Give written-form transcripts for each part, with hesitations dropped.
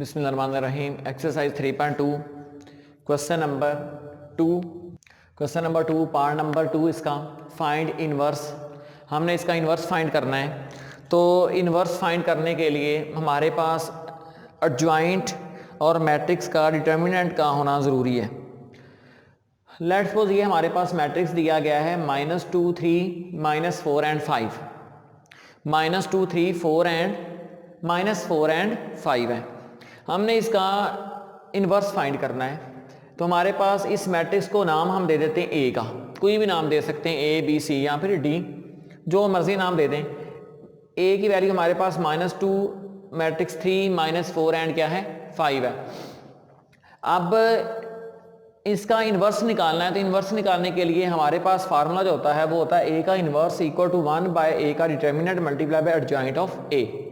बिस्मिल्लाहिर्रहमानिर्रहीम। Exercise 3.2 question number 2 part number 2 इसका find inverse. हमने इसका इनवर्स फाइंड करना है। तो इनवर्स फाइंड करने के लिए हमारे पास एडजॉइंट और मैट्रिक्स का डिटर्मिनेंट का होना ज़रूरी है। लेट्स सपोज ये हमारे पास मैट्रिक्स दिया गया है -2 3 -4 एंड 5, -2 3 4 एंड -4 एंड 5 है। हमने इसका इन्वर्स फाइंड करना है। तो हमारे पास इस मैट्रिक्स को नाम हम दे देते हैं ए का, कोई भी नाम दे सकते हैं, ए बी सी या फिर डी, जो मर्जी नाम दे दें। ए की वैल्यू हमारे पास -2 मैट्रिक्स 3 -4 एंड क्या है 5 है। अब इसका इन्वर्स निकालना है। तो इन्वर्स निकालने के लिए हमारे पास फार्मूला जो होता है वो होता है ए का inverse equal to 1 by A का determinant multiply by adjoint of A.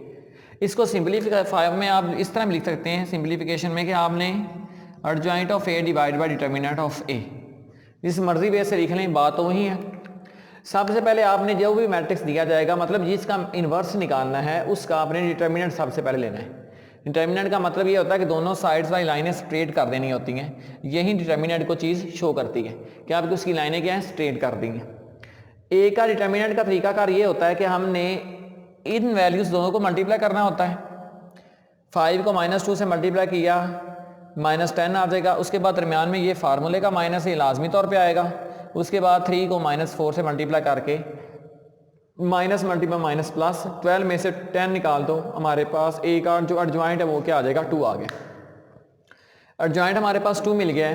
इसको सिंपलीफाई में आप इस तरह लिख सकते हैं सिंपलीफिकेशन में कि आपने adjoint of A divide by determinant of A, जिस मर्जी वे से लिख लें, बात तो वही है। सबसे पहले आपने जो भी मैट्रिक्स दिया जाएगा, मतलब जिसका इन्वर्स निकालना है उसका आपने डिटर्मिनेंट सबसे पहले लेना है। डिटर्मिनेंट का मतलब ये होता है कि दोनों साइड्स वाली लाइनें स्ट्रेट कर देनी होती हैं। यही डिटर्मिनेंट को चीज़ शो करती है कि आपकी उसकी लाइनें क्या हैं, स्ट्रेट कर दी हैं। ए का डिटर्मिनेंट का तरीकाकार ये होता है कि हमने इन वैल्यूज दोनों को मल्टीप्लाई करना होता है। 5 को -2 से मल्टीप्लाई किया -10 आ जाएगा। उसके बाद दरमियान में ये फार्मूले का माइनस है, लाजमी तौर पे आएगा। उसके बाद 3 को -4 से मल्टीप्लाई करके माइनस मल्टीप्लाई माइनस प्लस 12 में से 10 निकाल दो, हमारे पास ए का जो एडजॉइंट है वो क्या आ जाएगा, 2 आ गया। एडजॉइंट हमारे पास 2 मिल गया है।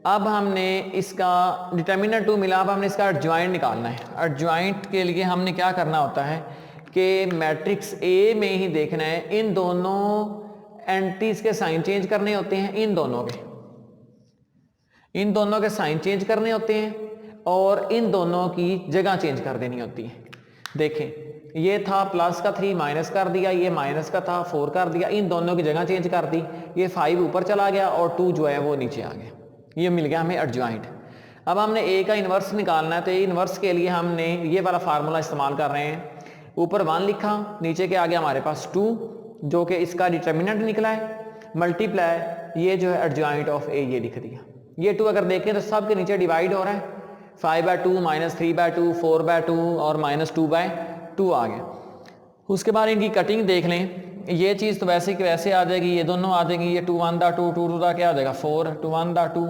अब हमने इसका डिटर्मिनेंट 2 मिला, अब हमने इसका एडजॉइंट निकालना है। एडजॉइंट के लिए हमने क्या करना होता है कि मैट्रिक्स ए में ही देखना है, इन दोनों एंटीज के साइन चेंज करने होते हैं, इन दोनों के साइन चेंज करने होते हैं और इन दोनों की जगह चेंज कर देनी होती है। देखें, ये था प्लस का 3 माइनस कर दिया, ये माइनस का था 4 कर दिया, इन दोनों की जगह चेंज कर दी। ये 5 ऊपर चला गया और 2 जो है वो नीचे आ गया। ये मिल गया हमें एडजॉइंट। अब हमने ए का इन्वर्स निकालना है। तो इन्वर्स के लिए हमने ये वाला फार्मूला इस्तेमाल कर रहे हैं। ऊपर 1 लिखा, नीचे के आगे हमारे पास 2 जो कि इसका डिटर्मिनेंट निकला है, मल्टीप्लाई ये जो है एडजॉइंट ऑफ ए ये लिख दिया। ये 2 अगर देखें तो सब के नीचे डिवाइड हो रहा है, 5/2 -3/2 4/2 और -2/2 आ गया। उसके बाद इनकी कटिंग देख लें, ये चीज़ तो वैसे कि वैसे आ जाएगी, ये दोनों आ जाएंगी। ये 2 1 दा 2 2 2 दा क्या आ जाएगा 4 2 1 दा 2,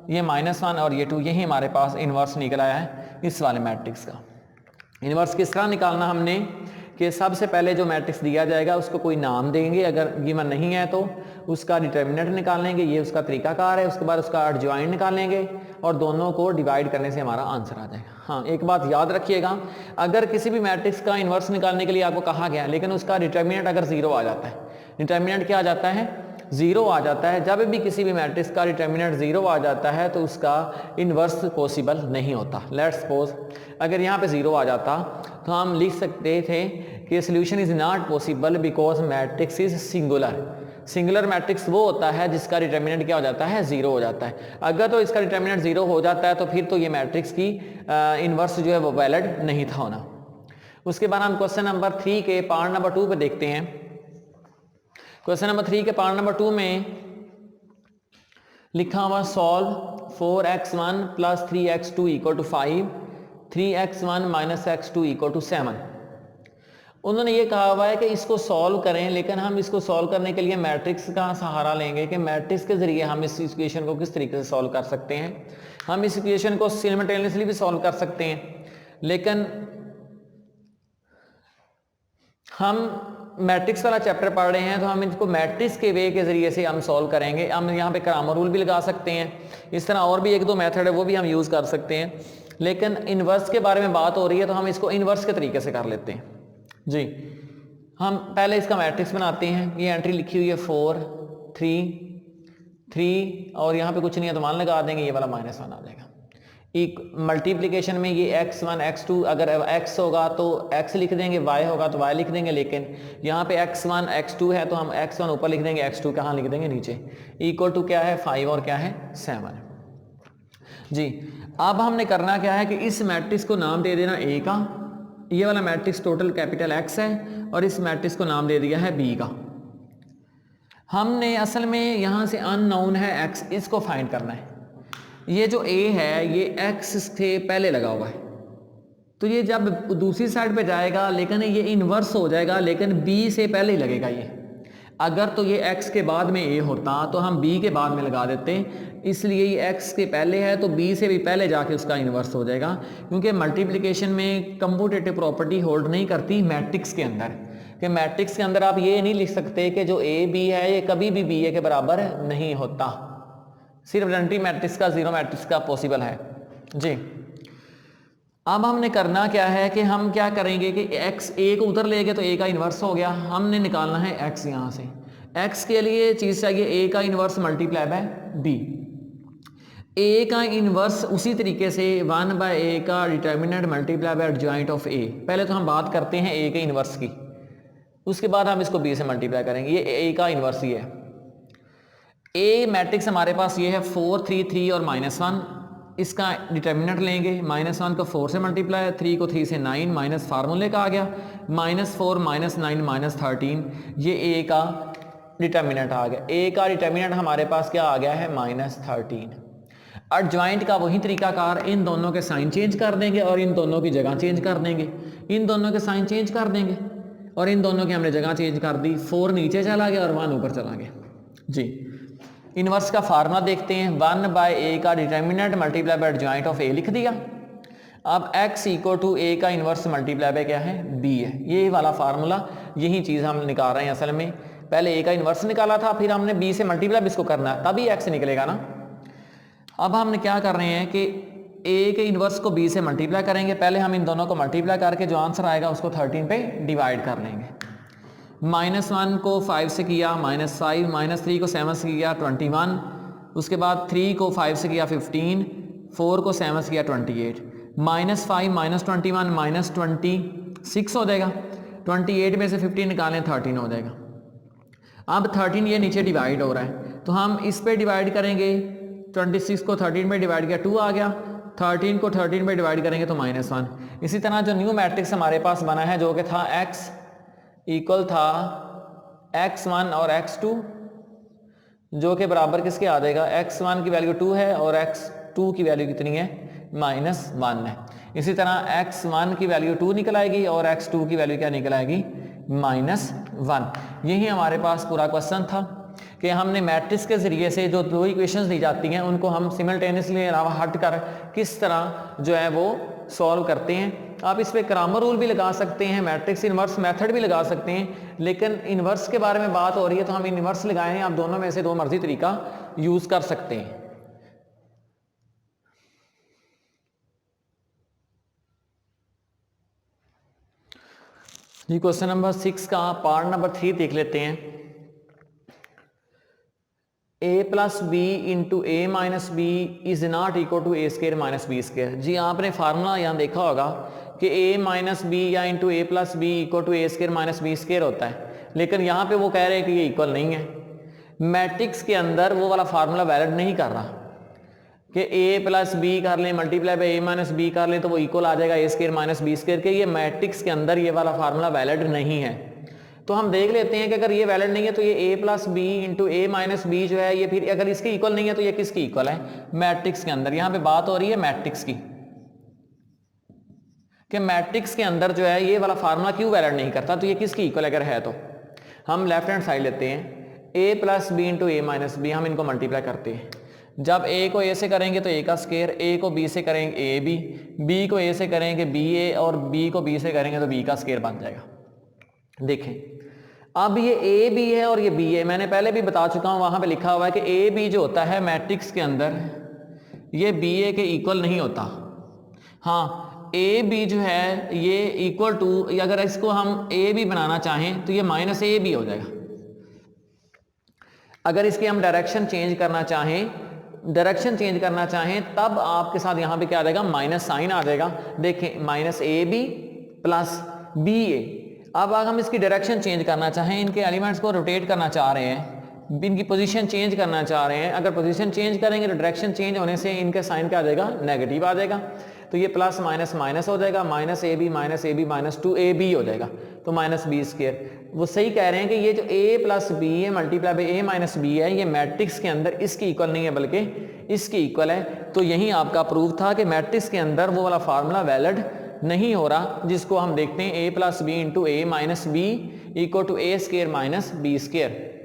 ये -1 और ये 2, यही हमारे पास इन्वर्स निकल आया है इस वाले मैट्रिक्स का। इन्वर्स किस तरह निकालना हमने कि सबसे पहले जो मैट्रिक्स दिया जाएगा उसको कोई नाम देंगे, अगर गिवन नहीं है तो उसका डिटर्मिनेंट निकालेंगे, ये उसका तरीकाकार है। उसके बाद उसका एडजॉइंट निकालेंगे और दोनों को डिवाइड करने से हमारा आंसर आ जाएगा। हाँ, एक बात याद रखिएगा, अगर किसी भी मैट्रिक्स का इन्वर्स निकालने के लिए आपको कहा गया लेकिन उसका डिटर्मिनेंट अगर 0 आ जाता है, डिटर्मिनेंट क्या आ जाता है 0 आ जाता है। जब भी किसी भी मैट्रिक्स का डिटर्मिनेंट 0 आ जाता है तो उसका इन्वर्स पॉसिबल नहीं होता। लेट्स सपोज अगर यहाँ पे 0 आ जाता तो हम लिख सकते थे कि solution is not possible because matrix is singular. Singular matrix वो होता है जिसका डिटर्मिनेंट क्या हो जाता है 0 हो जाता है। अगर तो इसका डिटर्मिनेंट 0 हो जाता है तो फिर तो ये मैट्रिक्स की इन्वर्स जो है वो वैलिड नहीं था होना। उसके बाद हम क्वेश्चन नंबर 3 के पार्ट नंबर 2 पे देखते हैं। क्वेश्चन नंबर 3 के पार्ट नंबर 2 में लिखा हुआ solve 4x1 + 3x2 = 5, 3x1 - x2 = 7। उन्होंने ये कहा हुआ है कि इसको सॉल्व करें, लेकिन हम इसको सॉल्व करने के लिए मैट्रिक्स का सहारा लेंगे कि मैट्रिक्स के जरिए हम इस इक्वेशन को किस तरीके से सॉल्व कर सकते हैं। हम इस इक्वेशन को सिमल्टेनियसली भी सॉल्व कर सकते हैं, लेकिन हम मैट्रिक्स वाला चैप्टर पढ़ रहे हैं तो हम इसको मैट्रिक्स के वे के ज़रिए से हम सॉल्व करेंगे। हम यहाँ पे क्रामर रूल भी लगा सकते हैं, इस तरह और भी 1-2 मेथड है वो भी हम यूज़ कर सकते हैं। लेकिन इन्वर्स के बारे में बात हो रही है तो हम इसको इन्वर्स के तरीके से कर लेते हैं जी। हम पहले इसका मैट्रिक्स बनाते हैं। ये एंट्री लिखी हुई है 4 3 3 और यहाँ पे कुछ नहीं है तो मान लगा देंगे, ये वाला -1 आ जाएगा। एक मल्टीप्लिकेशन में ये x1 x2, अगर x होगा तो x लिख देंगे, y होगा तो y लिख देंगे, लेकिन यहाँ पे x1 x2 है तो हम x1 ऊपर लिख देंगे, x2 कहाँ लिख देंगे नीचे। इक्वल टू क्या है 5 और क्या है 7 जी। अब हमने करना क्या है कि इस मैट्रिक्स को नाम दे देना A का, ये वाला मैट्रिक्स टोटल कैपिटल X है और इस मैट्रिक्स को नाम दे दिया है B का। हमने असल में यहाँ से अननोन है x, इसको फाइंड करना है। ये जो a है ये x से पहले लगा हुआ है, तो ये जब दूसरी साइड पे जाएगा लेकिन ये इन्वर्स हो जाएगा, लेकिन b से पहले ही लगेगा ये। अगर तो ये x के बाद में a होता तो हम b के बाद में लगा देते, इसलिए ये x के पहले है तो b से भी पहले जाके उसका इन्वर्स हो जाएगा, क्योंकि मल्टीप्लिकेशन में कम्यूटेटिव प्रॉपर्टी होल्ड नहीं करती मैट्रिक्स के अंदर, कि मैट्रिक्स के अंदर आप ये नहीं लिख सकते कि जो a b है ये कभी भी b a के बराबर नहीं होता, सिर्फ आइडेंटिटी मैट्रिक्स का, जीरो मैट्रिक्स का पॉसिबल है जी। अब हमने करना क्या है कि हम क्या करेंगे कि x a को उधर ले गए तो a का इन्वर्स हो गया, हमने निकालना है x यहाँ से। x के लिए चीज़ चाहिए a का inverse multiply by b। a का इन्वर्स उसी तरीके से 1/a का determinant multiply by adjoint of a। पहले तो हम बात करते हैं a के इन्वर्स की, उसके बाद हम इसको b से मल्टीप्लाई करेंगे। ये a का इन्वर्स ये है, a मैट्रिक्स हमारे पास ये है 4 3 3 और -1, इसका डिटर्मिनेंट लेंगे, -1 को 4 से मल्टीप्लाई, 3 को 3 से 9, माइनस फार्मूले का आ गया, -4 -9 -13, ये a का डिटर्मिनेंट आ गया। a का डिटर्मिनेंट हमारे पास क्या आ गया है -13। एडजॉइंट का वही तरीकाकार, इन दोनों के साइन चेंज कर देंगे और इन दोनों की जगह चेंज कर देंगे, इन दोनों के साइन चेंज कर देंगे और इन दोनों की हमने जगह चेंज कर दी। 4 नीचे चला गया और 1 ऊपर चला गया जी। इन्वर्स का फार्मूला देखते हैं, 1/a का determinant multiply by adjoint of a लिख दिया। अब x इक्वल टू a का इन्वर्स मल्टीप्लाई बाय क्या है b है, ये वाला फार्मूला, यही चीज़ हम निकाल रहे हैं। असल में पहले a का इन्वर्स निकाला था, फिर हमने b से मल्टीप्लाई इसको करना है, तभी x निकलेगा ना। अब हमने क्या कर रहे हैं कि a के इन्वर्स को b से मल्टीप्लाई करेंगे, पहले हम इन दोनों को मल्टीप्लाई करके जो आंसर आएगा उसको 13 पे डिवाइड कर लेंगे। -1 को 5 से किया -5, -3 को 7 से किया 21, उसके बाद 3 को 5 से किया 15, 4 को 7 से किया 28, -5 -21 -26 हो जाएगा, 28 में से 15 निकालें 13 हो जाएगा। अब 13 ये नीचे डिवाइड हो रहा है तो हम इस पे डिवाइड करेंगे, 26 को 13 में डिवाइड किया 2 आ गया, 13 को 13 में डिवाइड करेंगे तो -1। इसी तरह जो न्यू मैट्रिक्स हमारे पास बना है जो कि था x इक्वल था x1 और x2, जो कि बराबर किसके आ जाएगा, x1 की वैल्यू 2 है और x2 की वैल्यू कितनी है -1 है। इसी तरह x1 की वैल्यू 2 निकल आएगी और x2 की वैल्यू क्या निकल आएगी -1। यही हमारे पास पूरा क्वेश्चन था कि हमने मैट्रिक्स के ज़रिए से जो दो इक्वेशंस दी जाती हैं उनको हम सिमल्टेनियसली अलावा हट कर किस तरह जो है वो सॉल्व करते हैं। आप इस पर क्रैमर रूल भी लगा सकते हैं, मैट्रिक्स इन्वर्स मेथड भी लगा सकते हैं, लेकिन इन्वर्स के बारे में बात हो रही है तो हम इन्वर्स लगाए हैं, आप दोनों में से दो मर्जी तरीका यूज़ कर सकते हैं। जी क्वेश्चन नंबर 6 का पार्ट नंबर 3 देख लेते हैं। a plus B into A minus B is not equal to A square minus B square. जी आपने फार्मूला यहाँ देखा होगा कि a माइनस बी या into A plus B equal to A square minus B square होता है, लेकिन यहाँ पे वो कह रहे हैं कि ये इक्वल नहीं है। मैट्रिक्स के अंदर वो वाला फार्मूला वैलिड नहीं कर रहा कि a प्लस बी कर लें multiply by A minus B कर लें तो वो इक्वल आ जाएगा A square minus B square के। ये मैट्रिक्स के अंदर ये वाला फार्मूला वैलिड नहीं है। तो हम देख लेते हैं कि अगर ये वैलिड नहीं है तो ये a plus B into A minus B जो है ये फिर अगर इसके इक्वल नहीं है तो ये किसकी इक्वल है, मैट्रिक्स के अंदर। यहाँ पे बात हो रही है मैट्रिक्स की कि मैट्रिक्स के अंदर जो है ये वाला फार्मूला क्यों वैलिड नहीं करता, तो ये किसकी इक्वल अगर है तो हम लेफ्ट हैंड साइड लेते हैं, a plus B into A minus B, हम इनको मल्टीप्लाई करते हैं। जब a को a से करेंगे तो a का स्केयर, a को b से करेंगे a b, b को a से करेंगे b a और b को b से करेंगे तो b का स्केयर बन जाएगा। देखें अब ये a b है और ये b है, मैंने पहले भी बता चुका हूँ, वहाँ पे लिखा हुआ है कि a b जो होता है मैट्रिक्स के अंदर ये b a के इक्वल नहीं होता। हाँ a b जो है ये इक्वल टू, अगर इसको हम a b बनाना चाहें तो ये माइनस a b हो जाएगा। अगर इसकी हम डायरेक्शन चेंज करना चाहें तब आपके साथ यहाँ पे क्या आ जाएगा, माइनस साइन आ जाएगा। देखें minus A B plus B A. अब अगर हम इसकी डायरेक्शन चेंज करना चाहें, इनके एलिमेंट्स को रोटेट करना चाह रहे हैं, इनकी पोजीशन चेंज करना चाह रहे हैं, अगर पोजीशन चेंज करेंगे तो डायरेक्शन चेंज होने से इनके साइन क्या आ जाएगा, नेगेटिव आ जाएगा। तो ये प्लस माइनस माइनस हो जाएगा, minus A B minus 2ab हो जाएगा, तो माइनस बी स्क्वायर। वो सही कह रहे हैं कि ये जो a प्लस बी है multiply by a minus B है, ये मैट्रिक्स के अंदर इसकी इक्वल नहीं है बल्कि इसकी इक्वल है। तो यही आपका प्रूफ था कि मैट्रिक्स के अंदर वो वाला फार्मूला वैलिड नहीं हो रहा, जिसको हम देखते हैं a plus B into A minus B equal to A square minus B square.